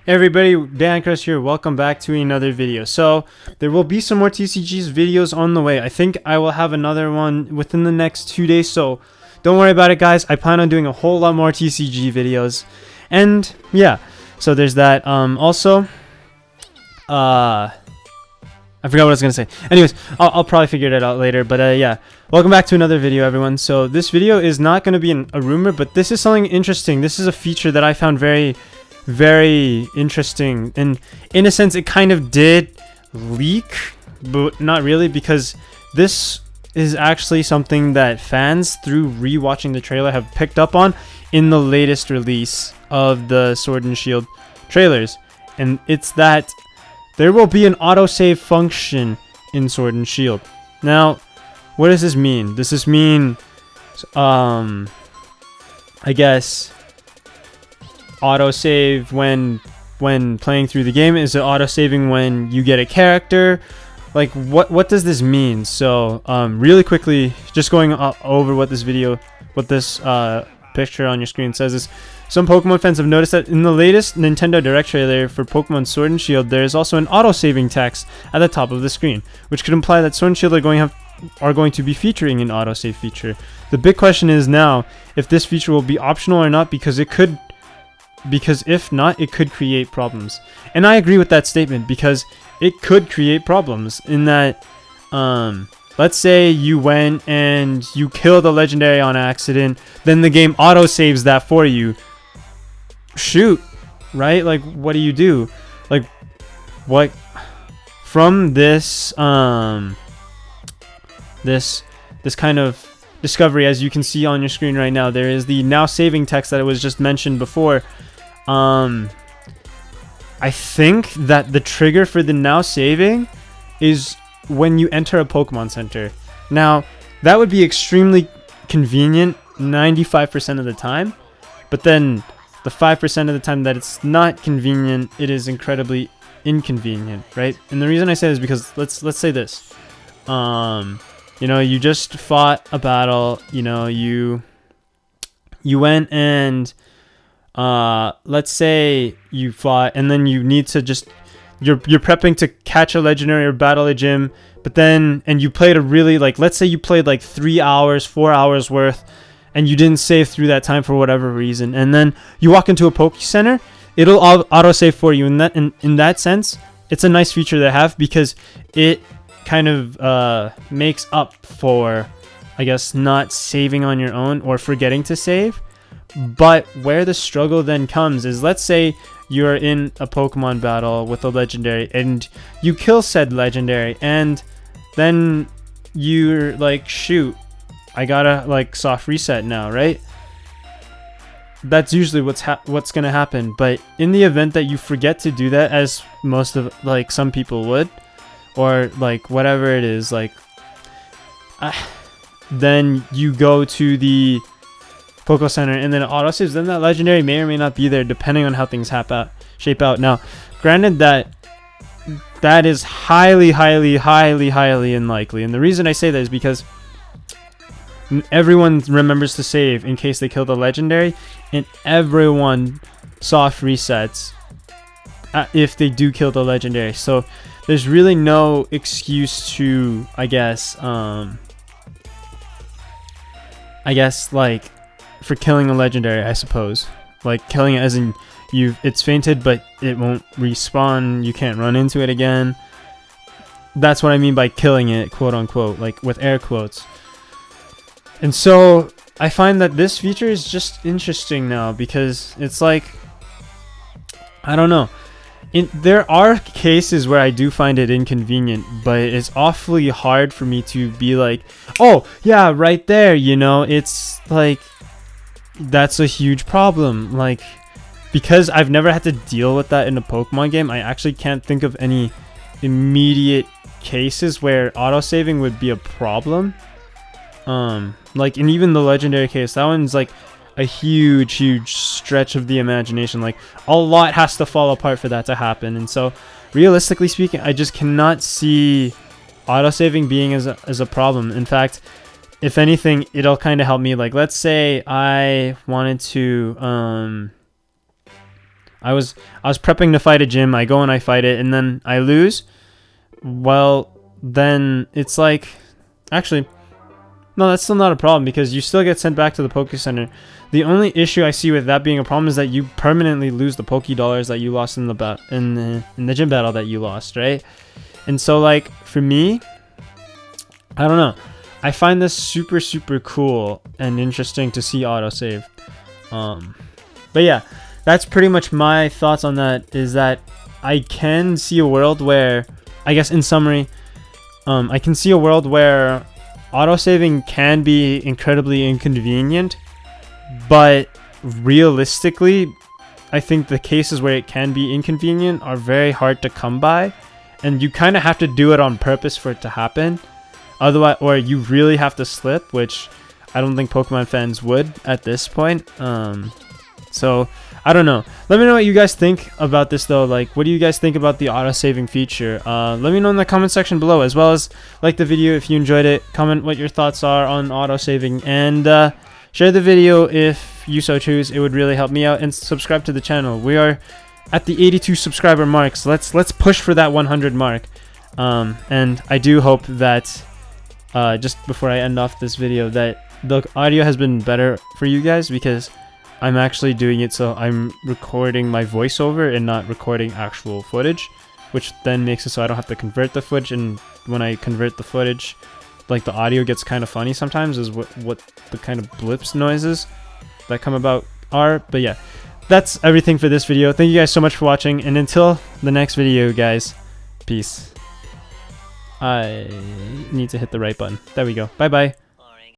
Hey everybody, DanCrest here. Welcome back to another video. So there will be some more TCGs videos on the way. I think I will have another one within the next 2 days. So don't worry about it, guys. I plan on doing a whole lot more TCG videos. And yeah, so there's that. Also, I forgot what I was gonna say. Anyways, I'll probably figure it out later. But yeah, welcome back to another video, everyone. So this video is not gonna be a rumor, but this is something interesting. This is a feature that I found very interesting, and in a sense it kind of did leak, but not really, because this is actually something that fans through rewatching the trailer have picked up on in the latest release of the Sword and Shield trailers, and it's that there will be an autosave function in Sword and Shield. Now, what does this mean? Does this mean I guess autosave when playing through the game? Is it autosaving when you get a character? Like, what does this mean? So really quickly, just going over what this picture on your screen says is, some Pokemon fans have noticed that in the latest Nintendo Direct trailer for Pokemon Sword and Shield, there is also an autosaving text at the top of the screen, which could imply that Sword and Shield are going to be featuring an autosave feature. The big question is now if this feature will be optional or not, because if not, it could create problems. And I agree with that statement, because it could create problems in that, let's say you went and you killed a legendary on accident, then the game autosaves that for you. Shoot, right? Like, what do you do? Like, what from this this kind of discovery, as you can see on your screen right now, there is the now saving text that was just mentioned before. I think that the trigger for the now saving is when you enter a Pokemon Center. Now, that would be extremely convenient 95% of the time, but then the 5% of the time that it's not convenient, it is incredibly inconvenient, right? And the reason I say this is because let's say this. You know, you just fought a battle, you know, you went and let's say you fought, and then you need to just you're prepping to catch a legendary or battle a gym, but then you played a really, like, let's say you played like 3 hours, 4 hours worth, and you didn't save through that time for whatever reason, and then you walk into a Poke Center, it'll auto save for you. In that sense, it's a nice feature to have, because it kind of makes up for, I guess, not saving on your own or forgetting to save. But where the struggle then comes is, let's say you're in a Pokemon battle with a legendary and you kill said legendary, and then you're like, shoot, I gotta like soft reset now, right? That's usually what's gonna happen. But in the event that you forget to do that, as most of, like, some people would, or like whatever it is, like then you go to the Poke Center and then it autosaves, then that legendary may or may not be there, depending on how things shape out. Now, granted that is highly unlikely, and the reason I say that is because everyone remembers to save in case they kill the legendary, and everyone soft resets if they do kill the legendary. So there's really no excuse to, I guess like, for killing a legendary, I suppose. Like, killing it as in it's fainted, but it won't respawn, you can't run into it again. That's what I mean by killing it, quote unquote, like with air quotes. And so I find that this feature is just interesting now, because it's like, I don't know. There are cases where I do find it inconvenient, but it's awfully hard for me to be like, oh yeah, right there, you know. It's like, that's a huge problem, like, because I've never had to deal with that in a Pokemon game. I actually can't think of any immediate cases where autosaving would be a problem. Like, in even the legendary case, that one's like a huge stretch of the imagination. Like, a lot has to fall apart for that to happen, and so realistically speaking, I just cannot see autosaving being as a problem. In fact, if anything, it'll kind of help me. Like, let's say I wanted to I was prepping to fight a gym. I go and I fight it, and then I lose. Well, then it's like, actually, no, that's still not a problem because you still get sent back to the Poke Center. The only issue I see with that being a problem is that you permanently lose the Poke Dollars that you lost in the gym battle that you lost, right? And so, like, for me, I don't know. I find this super, super cool and interesting to see autosave. But yeah, that's pretty much my thoughts on that, is that I can see a world where, I guess in summary, I can see a world where autosaving can be incredibly inconvenient, but realistically, I think the cases where it can be inconvenient are very hard to come by, and you kind of have to do it on purpose for it to happen. Otherwise, or you really have to slip, which I don't think Pokemon fans would at this point. So I don't know. Let me know what you guys think about this though. Like, what do you guys think about the autosaving feature? Let me know in the comment section below, as well as like the video if you enjoyed it. Comment what your thoughts are on autosaving, and share the video if you so choose. It would really help me out, and subscribe to the channel. We are at the 82 subscriber mark, so let's push for that 100 mark. And I do hope that just before I end off this video, that the audio has been better for you guys, because I'm actually doing it so I'm recording my voiceover and not recording actual footage, which then makes it so I don't have to convert the footage, and when I convert the footage, like, the audio gets kind of funny sometimes, is what the kind of blips noises that come about are. But yeah, that's everything for this video. Thank you guys so much for watching, and until the next video, guys, peace. I need to hit the right button. There we go. Bye bye.